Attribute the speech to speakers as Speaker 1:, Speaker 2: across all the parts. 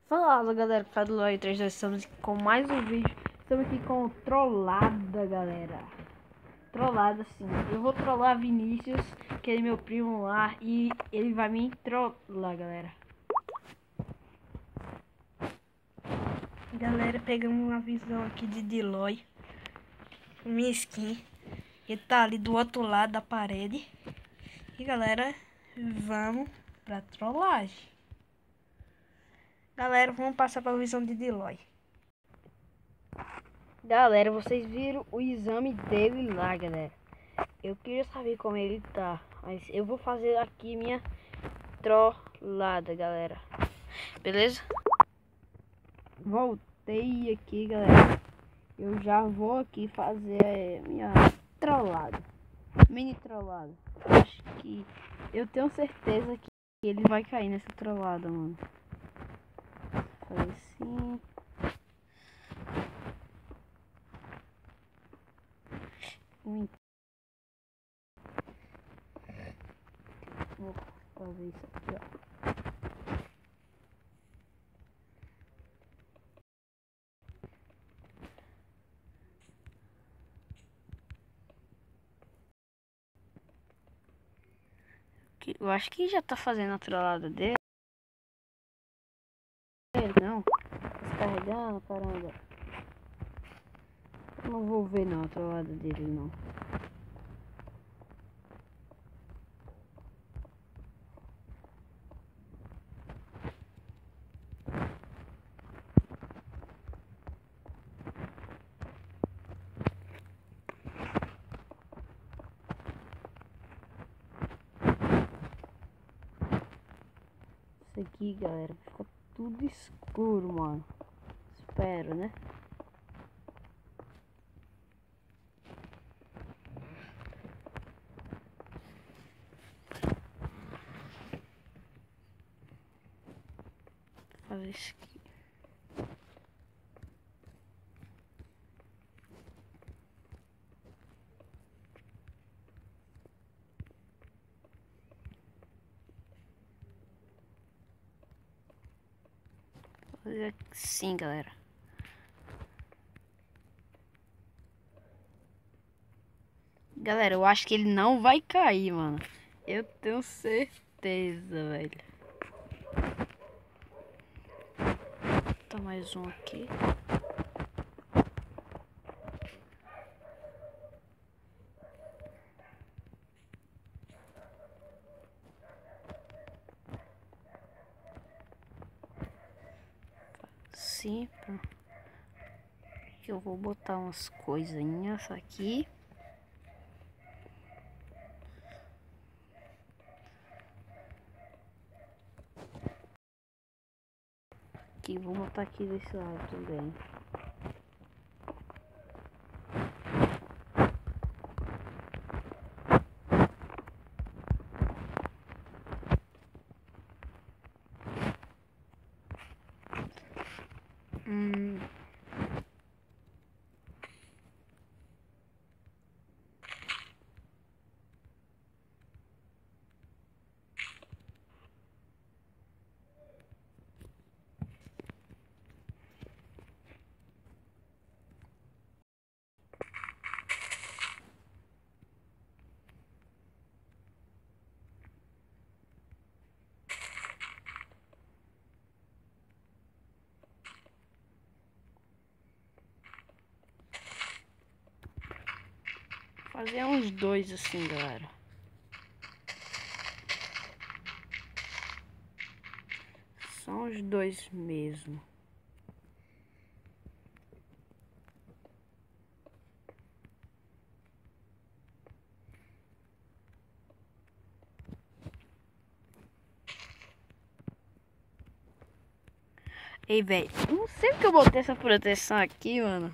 Speaker 1: Fala galera, que fala do Lore 3, nós estamos aqui com mais um vídeo. Estamos aqui com trollada, galera. Trollada, sim. Eu vou trollar Vinícius, que é meu primo lá, e ele vai me trollar, galera. Galera, pegamos uma visão aqui de Deloy, minha skin. Ele tá ali do outro lado da parede. E galera, vamos pra trollagem. Galera, vamos passar pra visão de Deloy. Galera, vocês viram o exame dele lá, galera. Eu queria saber como ele tá, mas eu vou fazer aqui minha trollada, galera. Beleza? Voltei aqui, galera. Eu já vou aqui fazer minha trollada. Mini trollada. Acho que eu tenho certeza que ele vai cair nessa trollada, mano. Fazer assim. Vou fazer isso aqui, ó. Eu acho que já tá fazendo a trollada dele. Não, tá descarregando, caramba. Eu não vou ver não a trollada dele não. Isso aqui, galera, ficou tudo escuro, mano. Espero, né? Fazer isso aqui. Fazer assim, galera. Galera, eu acho que ele não vai cair, mano. Eu tenho certeza, velho. Tá mais um aqui. Sim, eu vou botar umas coisinhas aqui. Aqui, vou botar aqui desse lado também. Fazer uns dois assim, galera. Só uns dois mesmo. Ei, velho, não sei porque eu botei essa proteção aqui, mano.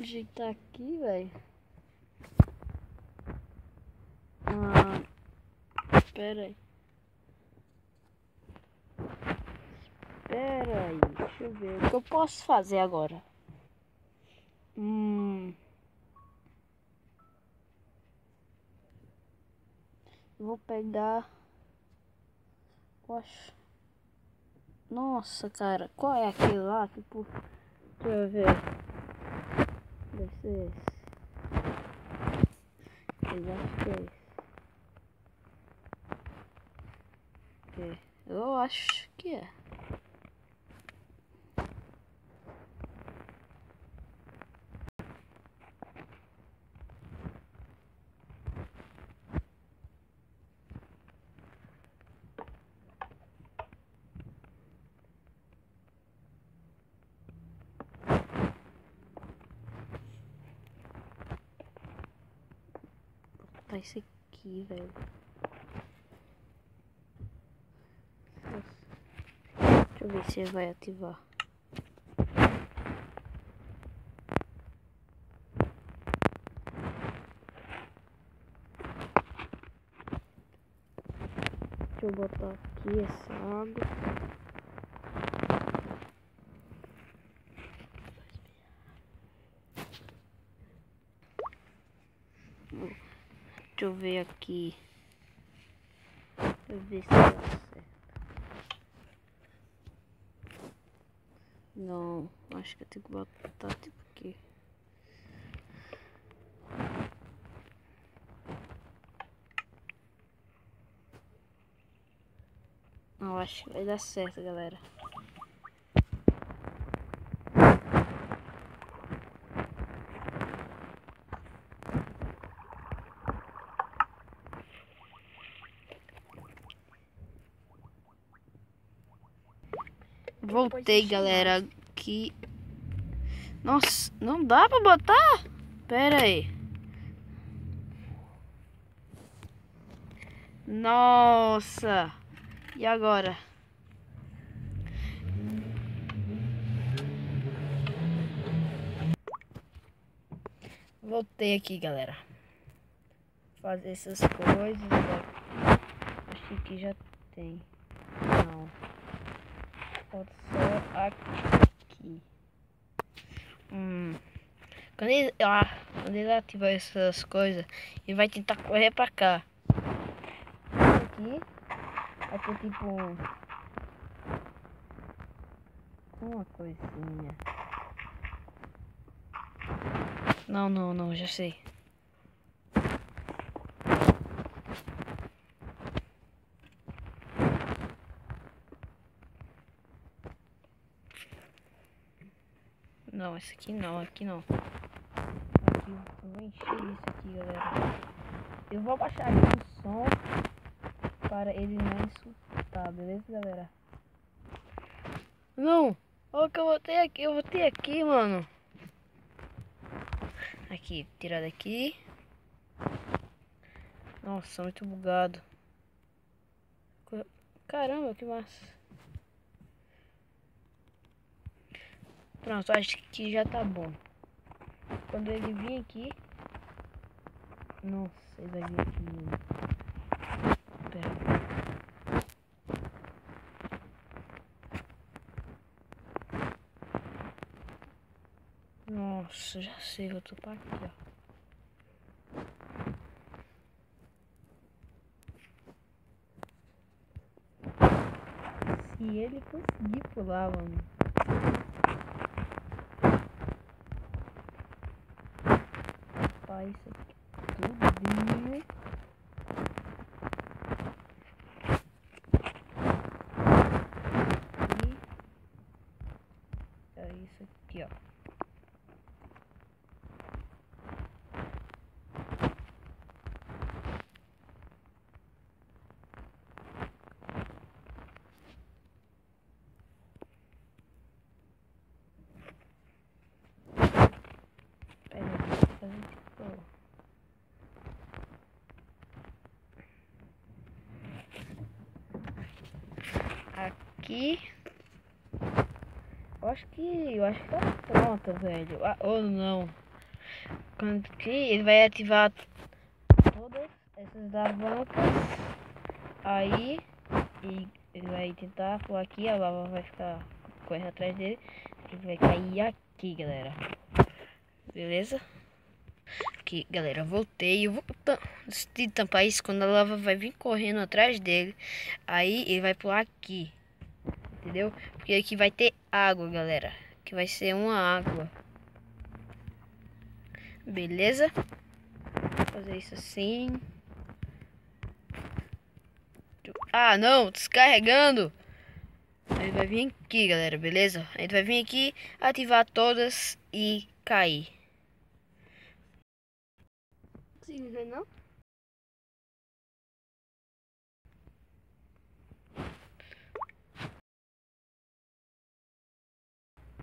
Speaker 1: Ajeitar aqui, velho. Espera aí. Espera aí, deixa eu ver o que eu posso fazer agora. Vou pegar... Poxa. Nossa, cara. Qual é aquele lá? Tipo... Deixa eu ver. Deve ser esse. Eu acho que é esse. Eu acho que é. Tá esse aqui, velho. Deixa eu ver se ele vai ativar. Deixa eu botar aqui essa água. Deixa eu ver aqui. Deixa eu ver se dá certo. Não, acho que eu tenho que botar tipo aqui. Não, acho que vai dar certo, galera. Voltei, galera, aqui. Nossa, não dá pra botar? Pera aí. Nossa. E agora? Voltei aqui, galera. Fazer essas coisas. Acho que aqui já tem. Não. Falta só aqui. Quando ele ativar essas coisas, ele vai tentar correr pra cá. Aqui vai ter tipo uma coisinha. Não, já sei. Não, esse aqui não, aqui não. Aqui, eu vou encher isso aqui, galera. Eu vou abaixar aqui o som para ele não insultar, beleza, galera? Não! Olha o que eu botei aqui, mano. Aqui, tirar daqui. Nossa, muito bugado. Caramba, que massa. Pronto, acho que já tá bom. Quando ele vir aqui... Nossa, ele vai vir aqui. Pera. Nossa, já sei, vou topar aqui, ó. Se ele conseguir pular, mano. Opa, isso aqui tudo. E é isso aqui, ó. Aqui. Eu acho que tá pronta, velho. Ou não. Quando que ele vai ativar todas essas alavancas. Aí ele vai tentar pular aqui, a lava vai ficar correndo atrás dele. Ele vai cair aqui, galera. Beleza? Aqui, galera, voltei. Eu vou decidir tampar isso quando a lava vai vir correndo atrás dele. Aí ele vai pular aqui. Entendeu? Porque aqui vai ter água, galera. Aqui vai ser uma água. Beleza? Vou fazer isso assim. Ah, não, descarregando. Ele vai vir aqui, galera, beleza? Ele vai vir aqui, ativar todas e cair. Sim, não?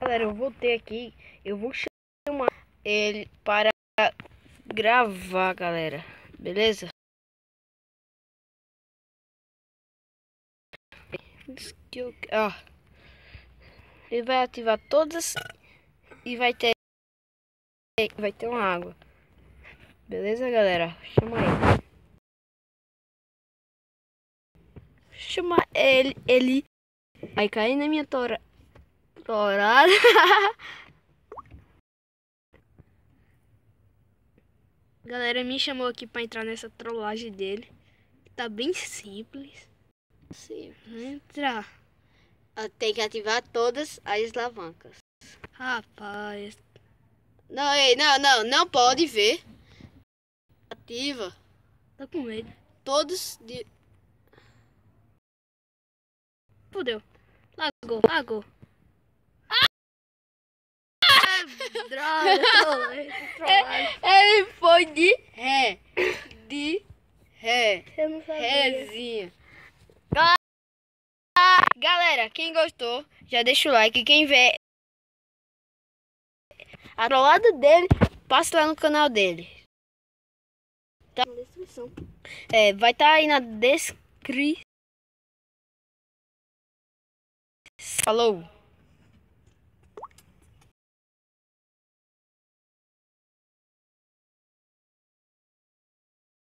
Speaker 1: Galera, eu voltei aqui. Eu vou chamar ele para gravar, galera. Beleza? Ó, ele vai ativar todas e vai ter uma água. Beleza, galera? Chama ele. Chama ele vai cair na minha torada. Galera me chamou aqui para entrar nessa trollagem dele. Tá bem simples. Sim, entrar. Tem que ativar todas as alavancas. Rapaz. Não, ei, não pode ver. Ativa. Tá com medo. Todos de... Fudeu. Lagou. Droga, ele foi de ré. Eu não sabia. Rézinha. Galera, quem gostou, já deixa o like. Quem vê a trollada dele, passe lá no canal dele. Tá? Na descrição. Vai estar aí na descrição. Falou!